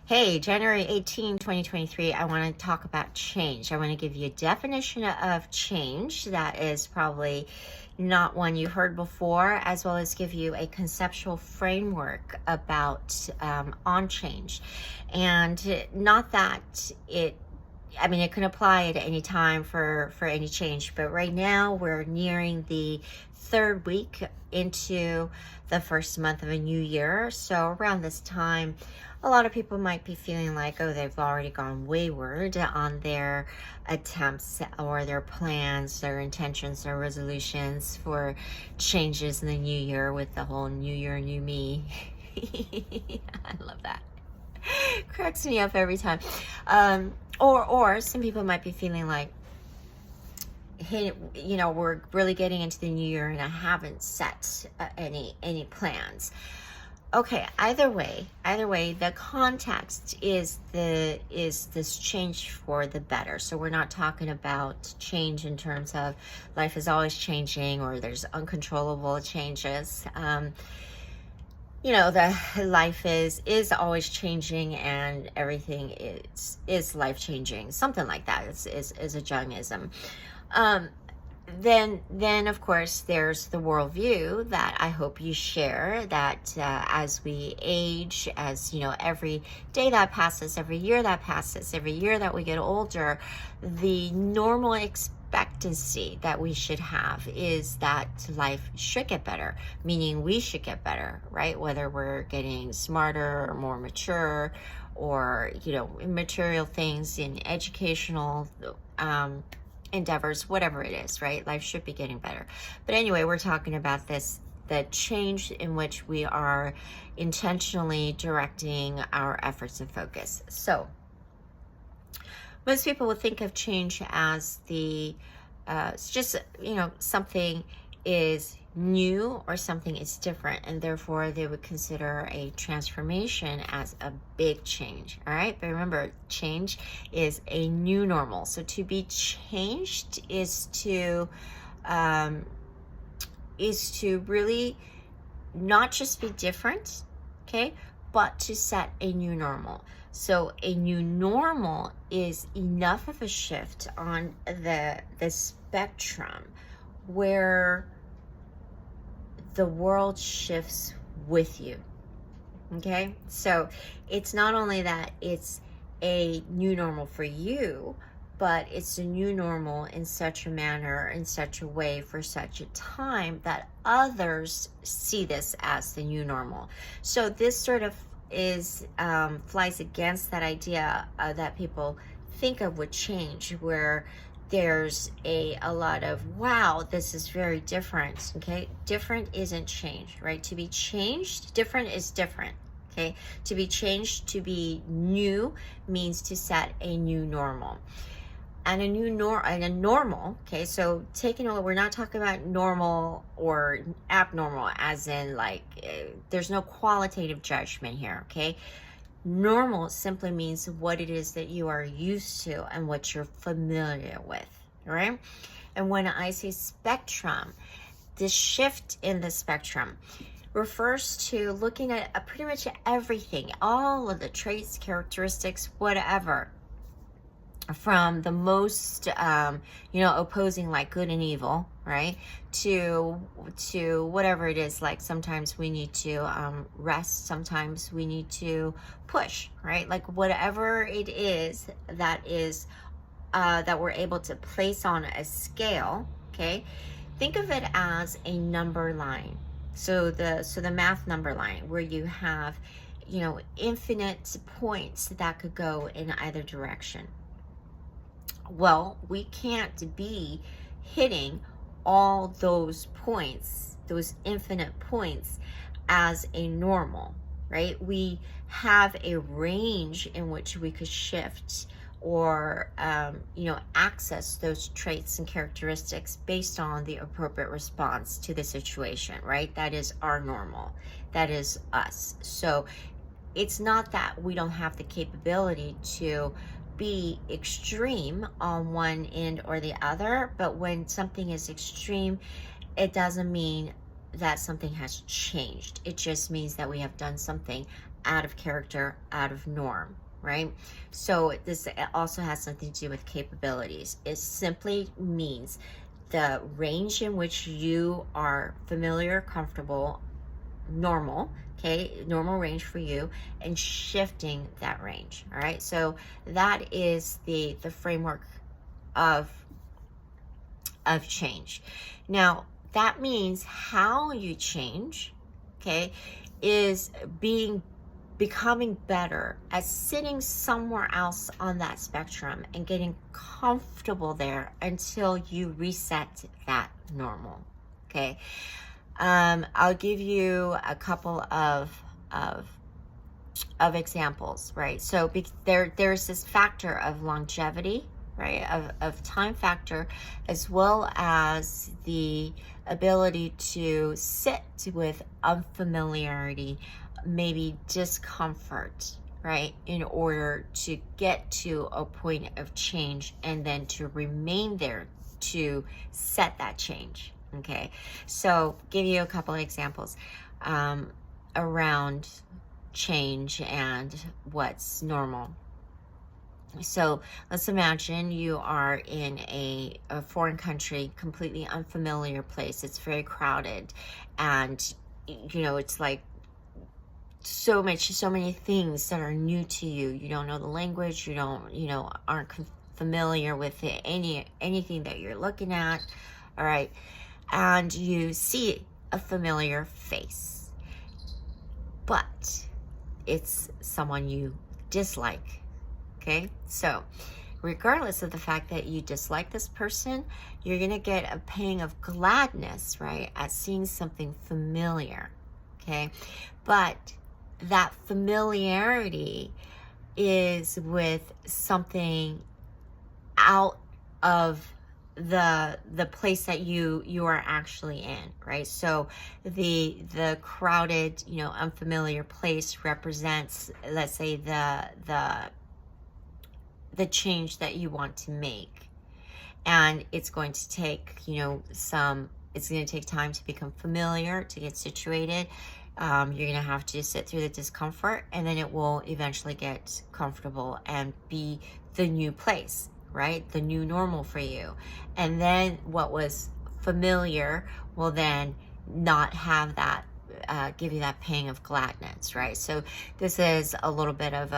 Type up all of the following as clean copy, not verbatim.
Hey, January 18, 2023, I want to talk about change. I want to give you a definition of change that is probably not one you heard before, as well as give you a conceptual framework about on change. And not that it can apply at any time for any change, but right now we're nearing the third week into the first month of a new year. So around this time, a lot of people might be feeling like, oh, they've already gone wayward on their attempts or their plans, their intentions, their resolutions for changes in the new year with the whole new year, new me. I love that. Cracks me up every time. Or some people might be feeling like, hey, we're really getting into the new year and I haven't set any plans. Okay, either way, the context is this change for the better. So we're not talking about change in terms of life is always changing or there's uncontrollable changes. The life is always changing and everything is life changing. Something like that is a Jungism. Then of course there's the worldview that I hope you share, that as we age, as every day that passes, every year that passes, every year that we get older, the normal expectancy that we should have is that life should get better, meaning we should get better, right? Whether we're getting smarter or more mature, or in material things, in educational endeavors, whatever it is, right? Life should be getting better. But anyway, we're talking about the change in which we are intentionally directing our efforts and focus. So most people would think of change as it's just something is new or something is different, and therefore they would consider a transformation as a big change. All right, but remember, change is a new normal. So to be changed is to really not just be different, okay, but to set a new normal. So a new normal is enough of a shift on the spectrum where the world shifts with you. Okay, so it's not only that it's a new normal for you, but it's a new normal in such a manner, in such a way, for such a time that others see this as the new normal. So this sort of flies against that idea that people think of with change, where there's a lot of, wow, this is very different. Okay, different isn't change, right? To be changed, different is different. Okay, to be changed, to be new, means to set a new normal. And a normal, okay, so we're not talking about normal or abnormal as in there's no qualitative judgment here, okay? Normal simply means what it is that you are used to and what you're familiar with, right? And when I say spectrum, this shift in the spectrum refers to looking at pretty much everything, all of the traits, characteristics, whatever, from the most opposing, like good and evil, right, to whatever it is. Like sometimes we need to rest, sometimes we need to push, right? Like whatever it is that we're able to place on a scale. Okay, think of it as a number line. So the math number line, where you have infinite points that could go in either direction. Well, we can't be hitting all those points, those infinite points, as a normal, right? We have a range in which we could shift or access those traits and characteristics based on the appropriate response to the situation, right? That is our normal. That is us. So it's not that we don't have the capability to be extreme on one end or the other, but when something is extreme, it doesn't mean that something has changed. It just means that we have done something out of character, out of norm, right? So this also has something to do with capabilities. It simply means the range in which you are familiar, comfortable, normal, okay, normal range for you, and shifting that range. All right, so that is the framework of change. Now that means how you change, okay, is becoming better at sitting somewhere else on that spectrum and getting comfortable there until you reset that normal. Okay, I'll give you a couple of examples, right? So there's this factor of longevity, right, of time factor, as well as the ability to sit with unfamiliarity, maybe discomfort, right, in order to get to a point of change and then to remain there to set that change. Okay, so give you a couple of examples around change and what's normal. So let's imagine you are in a foreign country, completely unfamiliar place. It's very crowded, and you know, it's like so many things that are new to you. You don't know the language, you don't, you know, aren't familiar with anything that you're looking at. All right, and you see a familiar face, but it's someone you dislike. Okay, so regardless of the fact that you dislike this person, you're gonna get a pang of gladness, right, at seeing something familiar. Okay, but that familiarity is with something out of the place that you are actually in, right? So the crowded, you know, unfamiliar place represents, let's say, the change that you want to make, and it's going to take, you know, it's going to take time to become familiar, to get situated. You're going to have to sit through the discomfort, and then it will eventually get comfortable and be the new place, right? The new normal for you. And then what was familiar will then not have that, give you that pang of gladness, right? So this is a little bit of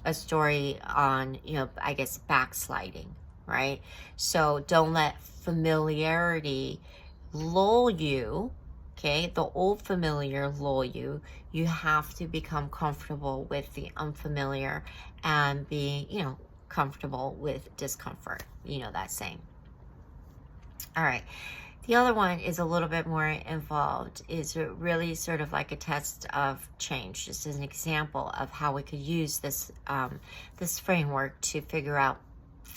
a story on, you know, I guess, backsliding, right? So don't let familiarity lull you. Okay, the old familiar lull you. You have to become comfortable with the unfamiliar and be, you know, comfortable with discomfort. You know that saying. All right. The other one is a little bit more involved. Is really sort of like a test of change, just as an example of how we could use this this framework to figure out,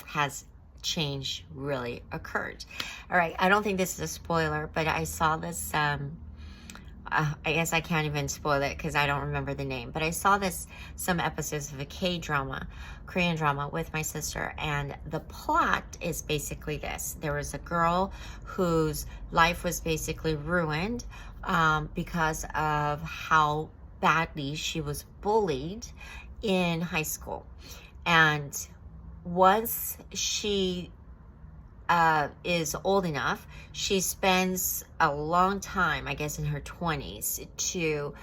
has change really occurred. All right, I don't think this is a spoiler, but I saw this, I guess I can't even spoil it because I don't remember the name, but I saw some episodes of a K-drama, Korean drama, with my sister, and the plot is basically this. There was a girl whose life was basically ruined because of how badly she was bullied in high school. And once she is old enough, she spends a long time, I guess in her 20s, to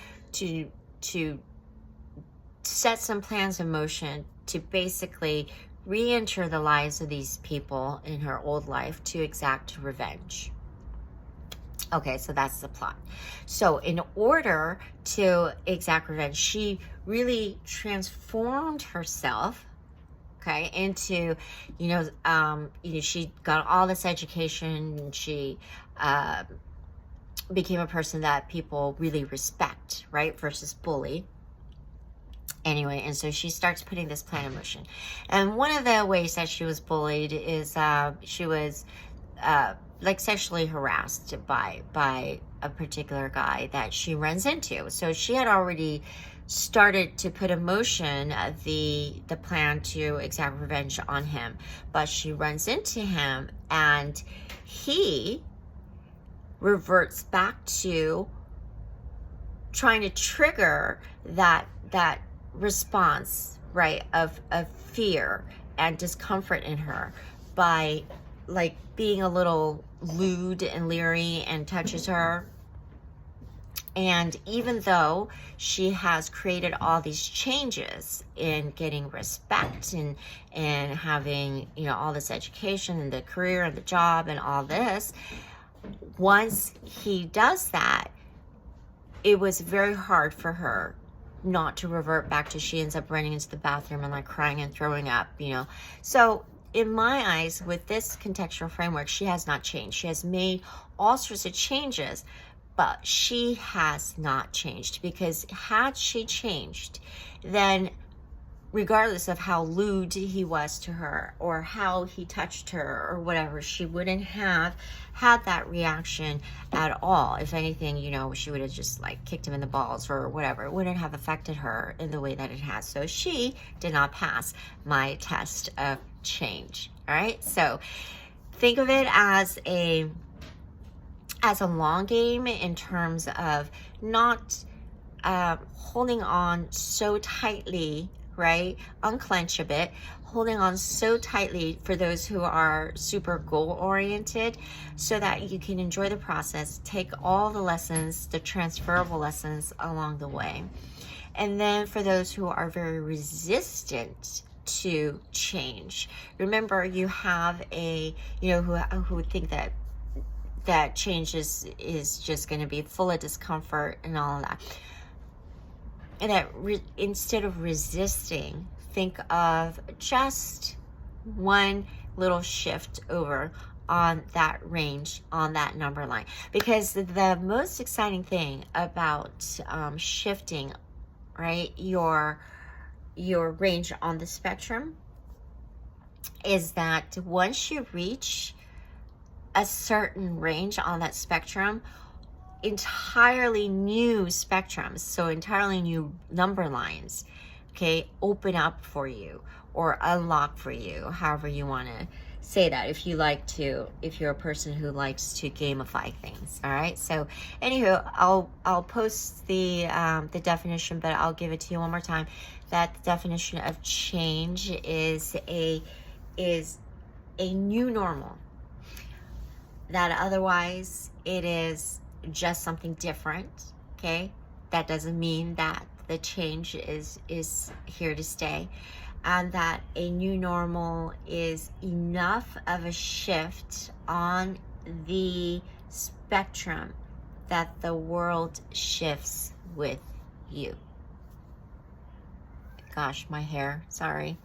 set some plans in motion to basically re-enter the lives of these people in her old life to exact revenge. Okay, so that's the plot. So in order to exact revenge, she really transformed herself, okay, into, you know, she got all this education, and she became a person that people really respect, right, versus bully. Anyway, and so she starts putting this plan in motion. And one of the ways that she was bullied is she was like sexually harassed by a particular guy that she runs into. So she had already started to put in motion the plan to exact revenge on him, but she runs into him and he reverts back to trying to trigger that response, right, of fear and discomfort in her by like being a little lewd and leery and touches her. And even though she has created all these changes in getting respect and having, you know, all this education and the career and the job and all this, once he does that, it was very hard for her not to revert back to, she ends up running into the bathroom and like crying and throwing up, you know. So in my eyes, with this contextual framework, she has not changed. She has made all sorts of changes, but she has not changed, because had she changed, then regardless of how lewd he was to her or how he touched her or whatever, she wouldn't have had that reaction at all. If anything, you know, she would have just like kicked him in the balls or whatever. It wouldn't have affected her in the way that it has. So she did not pass my test of change. All right. So think of it as a long game in terms of not holding on so tightly, right? Unclench a bit, holding on so tightly for those who are super goal oriented, so that you can enjoy the process, take all the lessons, the transferable lessons along the way. And then for those who are very resistant to change, remember, you have a, you know, who would think that change is just going to be full of discomfort and all of that. And that instead of resisting, think of just one little shift over on that range, on that number line. Because the most exciting thing about shifting, right, your range on the spectrum is that once you reach a certain range on that spectrum, entirely new spectrums, so entirely new number lines, okay, open up for you or unlock for you, however you want to say that, if you're a person who likes to gamify things. All right. So anywho, I'll post the definition, but I'll give it to you one more time. That the definition of change is a new normal, that otherwise it is just something different. Okay, that doesn't mean that the change is here to stay, and that a new normal is enough of a shift on the spectrum that the world shifts with you. Gosh, my hair, sorry.